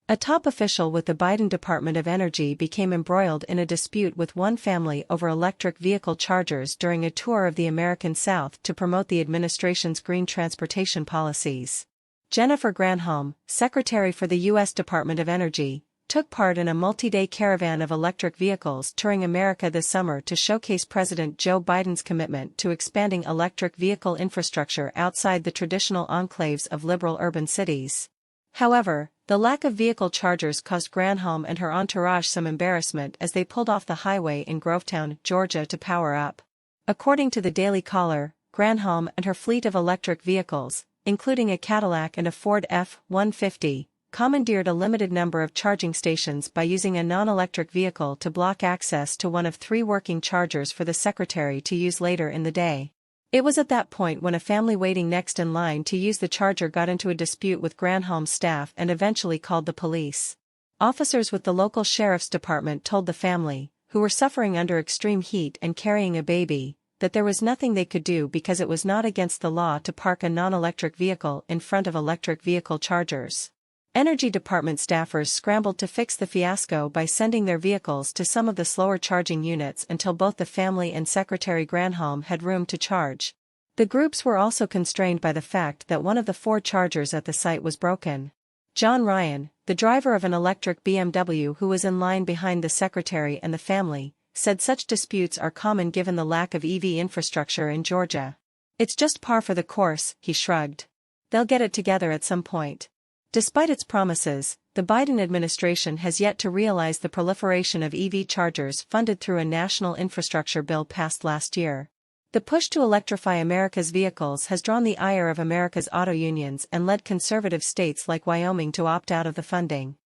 A top official with the Biden Department of Energy became embroiled in a dispute with one family over electric vehicle chargers during a tour of the American South to promote the administration's green transportation policies. Jennifer Granholm, Secretary for the U.S. Department of Energy, took part in a multi-day caravan of electric vehicles touring America this summer to showcase President Joe Biden's commitment to expanding electric vehicle infrastructure outside the traditional enclaves of liberal urban cities. However, the lack of vehicle chargers caused Granholm and her entourage some embarrassment as they pulled off the highway in Grovetown, Georgia to power up. According to the Daily Caller, Granholm and her fleet of electric vehicles, including a Cadillac and a Ford F-150, commandeered a limited number of charging stations by using a non-electric vehicle to block access to one of 3 working chargers for the secretary to use later in the day. It was at that point when a family waiting next in line to use the charger got into a dispute with Granholm's staff and eventually called the police. Officers with the local sheriff's department told the family, who were suffering under extreme heat and carrying a baby, that there was nothing they could do because it was not against the law to park a non-electric vehicle in front of electric vehicle chargers. Energy Department staffers scrambled to fix the fiasco by sending their vehicles to some of the slower charging units until both the family and Secretary Granholm had room to charge. The groups were also constrained by the fact that one of the 4 chargers at the site was broken. John Ryan, the driver of an electric BMW who was in line behind the secretary and the family, said such disputes are common given the lack of EV infrastructure in Georgia. It's just par for the course, he shrugged. They'll get it together at some point. Despite its promises, the Biden administration has yet to realize the proliferation of EV chargers funded through a national infrastructure bill passed last year. The push to electrify America's vehicles has drawn the ire of America's auto unions and led conservative states like Wyoming to opt out of the funding.